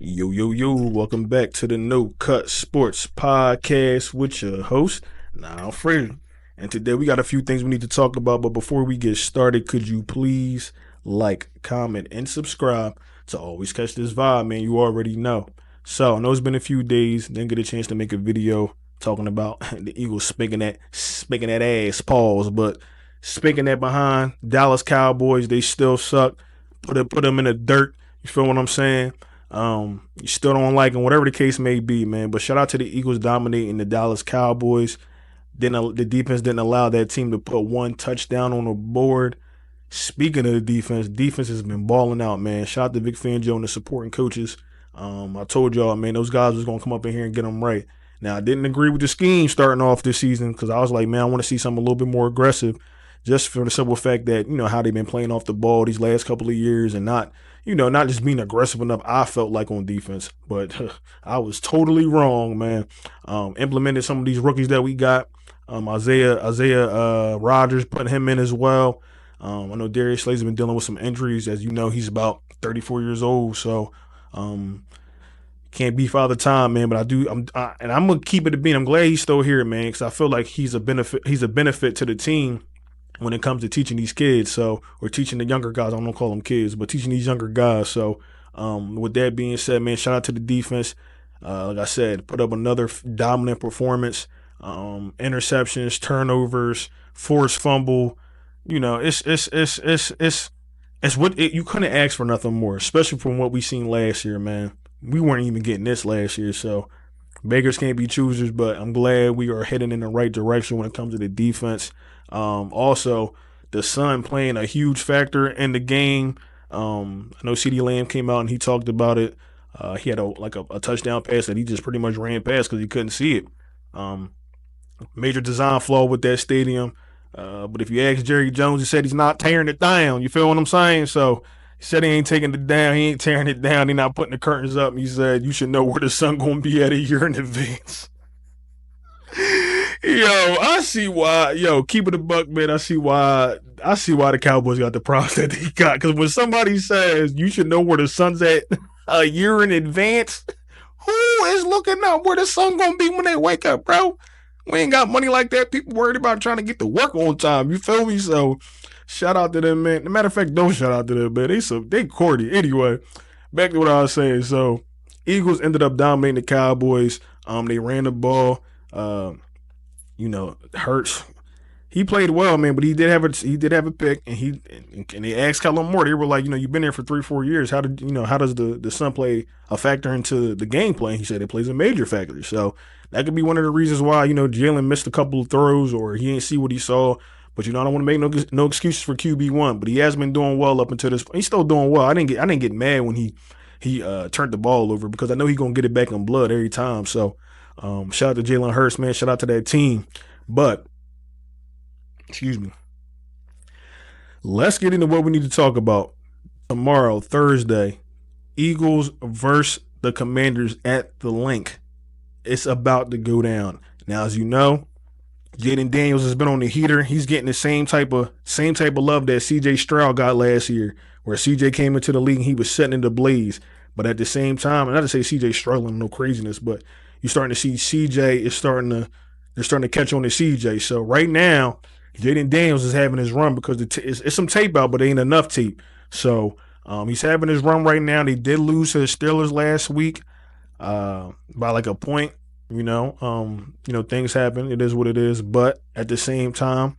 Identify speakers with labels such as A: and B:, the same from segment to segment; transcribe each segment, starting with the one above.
A: Yo, yo, yo, welcome back to the No Cut Sports Podcast with your host, Now Fraser. And today we got a few things we need to talk about, but before we get started, could you please like, comment, and subscribe to always catch this vibe, man? You already know. So, I know it's been a few days, didn't get a chance to make a video talking about the Eagles spanking that ass, pause, but spanking that behind Dallas Cowboys, they still suck. Put them in the dirt. You feel what I'm saying? You still don't like them, whatever the case may be, man. But shout out to the Eagles dominating the Dallas Cowboys. The defense didn't allow that team to put one touchdown on the board. Speaking of the defense has been balling out, man. Shout out to Vic Fangio and the supporting coaches. I told y'all, man, those guys was gonna come up in here and get them right. Now, I didn't agree with the scheme starting off this season because I was like, man, I want to see something a little bit more aggressive, just for the simple fact that, you know, how they've been playing off the ball these last couple of years and not just being aggressive enough, I felt like, on defense. But I was totally wrong, man. Implemented some of these rookies that we got. Isaiah Rodgers, putting him in as well. I know Darius Slay's been dealing with some injuries. As you know, he's about 34 years old, so can't be Father Time, man. But I'm gonna keep it a beat. I'm glad he's still here, man, because I feel like he's a benefit to the team when it comes to teaching these kids, or teaching the younger guys. I don't call them kids, but teaching these younger guys. So with that being said, man, shout out to the defense. Like I said, put up another dominant performance. Interceptions, turnovers, forced fumble. You know, it's what you couldn't ask for nothing more, especially from what we seen last year, man. We weren't even getting this last year, so beggars can't be choosers, but I'm glad we are heading in the right direction when it comes to the defense. Also, the sun playing a huge factor in the game. I know CeeDee Lamb came out and he talked about it. He had a touchdown pass that he just pretty much ran past because he couldn't see it. Major design flaw with that stadium. But if you ask Jerry Jones, he said he's not tearing it down. You feel what I'm saying? So he said he ain't taking it down. He ain't tearing it down. He not putting the curtains up. He said you should know where the sun gonna be at a year in advance. I see why. Keep it a buck, man. I see why the Cowboys got the props that they got. Because when somebody says you should know where the sun's at a year in advance, who is looking up where the sun gonna be when they wake up, bro? We ain't got money like that. People worried about trying to get to work on time. You feel me? So shout out to them, man. As a matter of fact, don't shout out to them, man. They corny. Anyway, back to what I was saying. So Eagles ended up dominating the Cowboys. They ran the ball. Hurts, he played well, man, but he did have a pick, and they asked Kellen Moore. They were like, you've been there for 3-4 years. How does the sun play a factor into the gameplay? And he said it plays a major factor. So that could be one of the reasons why Jalen missed a couple of throws or he didn't see what he saw. But I don't want to make no excuses for QB1. But he has been doing well up until this point. He's still doing well. I didn't get mad when he turned the ball over because I know he's gonna get it back in blood every time. So shout out to Jalen Hurts, man. Shout out to that team. But excuse me. Let's get into what we need to talk about tomorrow, Thursday. Eagles versus the Commanders at the Linc. It's about to go down. Now, as you know, Jaden Daniels has been on the heater. He's getting the same type of love that CJ Stroud got last year, where CJ came into the league and he was setting in the blaze. But at the same time, and not to say CJ struggling, no craziness, but you're starting to see CJ they're starting to catch on to CJ. So right now, Jaden Daniels is having his run because it's some tape out, but it ain't enough tape. So he's having his run right now. They did lose to the Steelers last week by like a point. Things happen. It is what it is. But at the same time,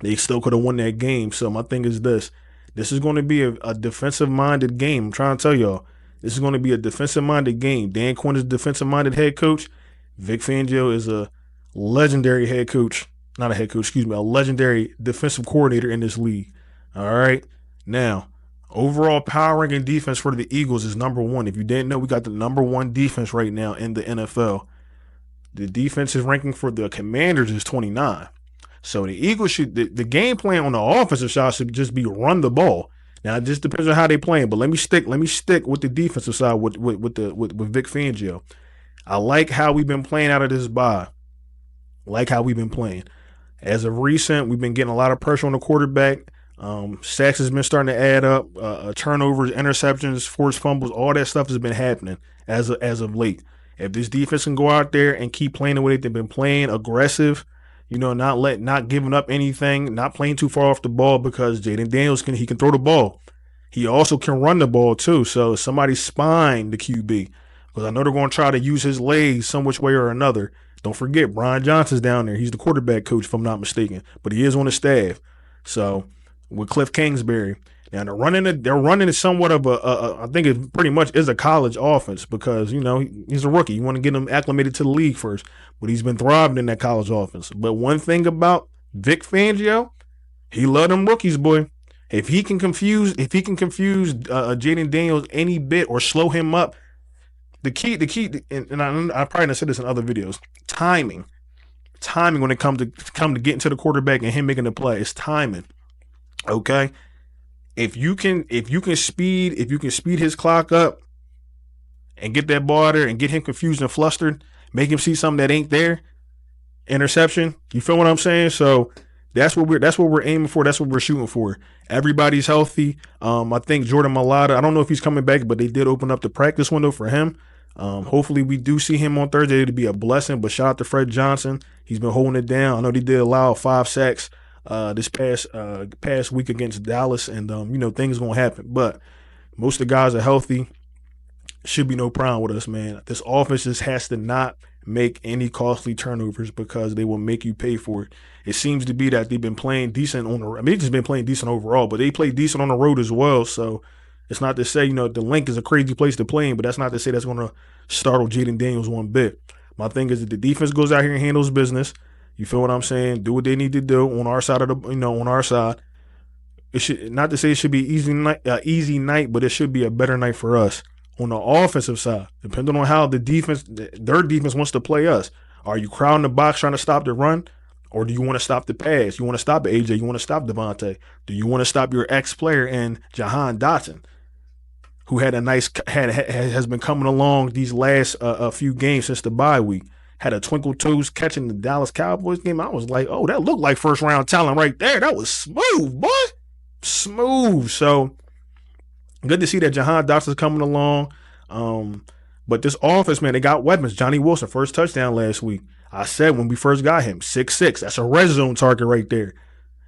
A: they still could have won that game. So my thing is this. This is going to be a defensive-minded game. I'm trying to tell y'all. This is going to be a defensive-minded game. Dan Quinn is a defensive-minded head coach. Vic Fangio is a legendary head coach. Not a head coach, excuse me. A legendary defensive coordinator in this league. All right? Now, overall power ranking defense for the Eagles is number one. If you didn't know, we got the number one defense right now in the NFL. The defensive ranking for the Commanders is 29. So the Eagles the game plan on the offensive side should just be run the ball. Now it just depends on how they playing, but let me stick with the defensive side with Vic Fangio. I like how we've been playing out of this bye. Like how we've been playing. As of recent, we've been getting a lot of pressure on the quarterback. Sacks has been starting to add up. Turnovers, interceptions, forced fumbles, all that stuff has been happening as of late. If this defense can go out there and keep playing the way they've been playing, aggressive, not giving up anything, not playing too far off the ball, because Jaden Daniels can throw the ball. He also can run the ball too. So somebody spine the QB, because I know they're going to try to use his legs some which way or another. Don't forget, Brian Johnson's down there. He's the quarterback coach, if I'm not mistaken, but he is on the staff. So with Cliff Kingsbury, now they're running it somewhat of I think it pretty much is a college offense, because he's a rookie. You want to get him acclimated to the league first, but he's been thriving in that college offense. But one thing about Vic Fangio, he love them rookies, boy. If he can confuse Jaden Daniels any bit or slow him up, the key, and I probably have said this in other videos, timing when it comes to getting to the quarterback and him making the play, it's timing. Okay, if you can speed his clock up and get that ball there and get him confused and flustered, make him see something that ain't there, interception. You feel what I'm saying? So that's what we're aiming for. That's what we're shooting for. Everybody's healthy. I think Jordan Mailata, I don't know if he's coming back, but they did open up the practice window for him. Hopefully we do see him on Thursday. It'd be a blessing. But shout out to Fred Johnson. He's been holding it down. I know they did allow 5 sacks this past week against Dallas, and things gonna happen. But most of the guys are healthy. Should be no problem with us, man. This offense just has to not make any costly turnovers, because they will make you pay for it. It seems to be that they've been playing decent they've just been playing decent overall, but they play decent on the road as well. So it's not to say, the Linc is a crazy place to play in, but that's not to say that's going to startle Jaden Daniels one bit. My thing is that the defense goes out here and handles business. You feel what I'm saying? Do what they need to do on our side on our side. It should, not to say it should be easy night, but it should be a better night for us. On the offensive side, depending on how their defense wants to play us. Are you crowding the box trying to stop the run? Or do you want to stop the pass? You want to stop AJ? You want to stop Devontae? Do you want to stop your ex-player in Jahan Dotson, who has been coming along these last few games since the bye week? Had a twinkle toes catching the Dallas Cowboys game. I was like, oh, that looked like first round talent right there. That was smooth, boy. Smooth. So good to see that Jahan Dotson's coming along. But this offense, man, they got weapons. Johnny Wilson, first touchdown last week. I said when we first got him, 6'6". That's a red zone target right there.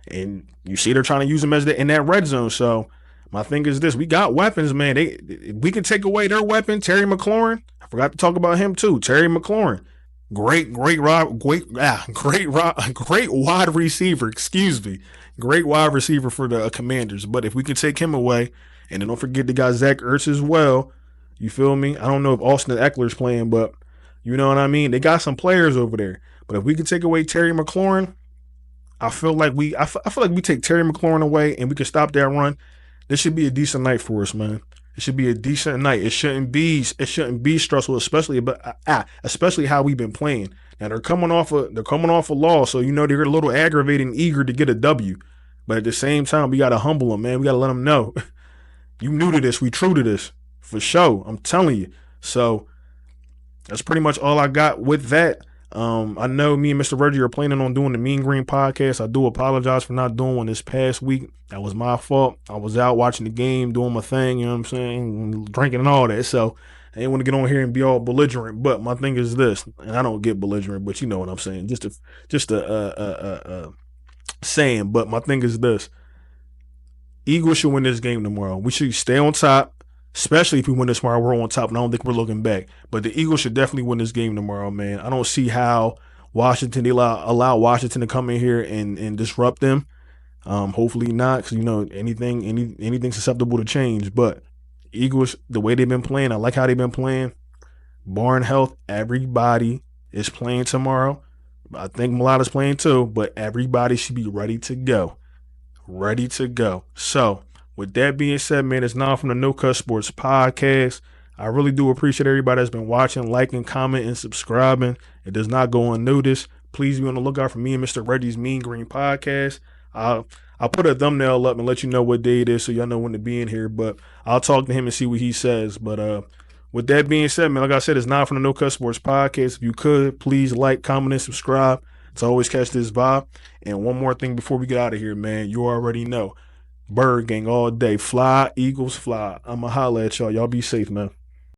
A: And you see they're trying to use him in that red zone. So my thing is this. We got weapons, man. We can take away their weapon, Terry McLaurin. I forgot to talk about him too. Terry McLaurin. Great wide receiver. Excuse me. Great wide receiver for the Commanders. But if we can take him away, and then don't forget they got Zach Ertz as well. You feel me? I don't know if Austin Eckler's playing, but you know what I mean? They got some players over there. But if we can take away Terry McLaurin, I feel like we take Terry McLaurin away and we can stop that run. This should be a decent night for us, man. It should be a decent night. It shouldn't be stressful, especially how we've been playing. Now they're coming off a loss, so they're a little aggravated and eager to get a W. But at the same time, we gotta humble them, man. We gotta let them know. You new to this, we true to this. For sure. I'm telling you. So that's pretty much all I got with that. I know me and Mr. Reggie are planning on doing the Mean Green podcast. I do apologize for not doing one this past week. That was my fault. I was out watching the game, doing my thing, you know what I'm saying, drinking and all that. So I didn't want to get on here and be all belligerent. But my thing is this, and I don't get belligerent, but you know what I'm saying. Just a saying. But my thing is this. Eagles should win this game tomorrow. We should stay on top. Especially if we win this tomorrow, we're on top, and I don't think we're looking back. But the Eagles should definitely win this game tomorrow, man. I don't see how they allow Washington to come in here and disrupt them. Hopefully not, because anything's susceptible to change. But Eagles, the way they've been playing, I like how they've been playing. Barn health, everybody is playing tomorrow. I think Mulata's playing too, but everybody should be ready to go. Ready to go. So with that being said, man, it's now from the No Cut Sports Podcast. I really do appreciate everybody that's been watching, liking, commenting, subscribing. It does not go unnoticed. Please be on the lookout for me and Mr. Reggie's Mean Green Podcast. I'll put a thumbnail up and let you know what day it is so y'all know when to be in here. But I'll talk to him and see what he says. But with that being said, man, like I said, it's now from the No Cut Sports Podcast. If you could, please like, comment, and subscribe to always catch this vibe. And one more thing before we get out of here, man, you already know. Bird gang all day. Fly, Eagles, fly. I'ma holla at y'all. Y'all be safe, man.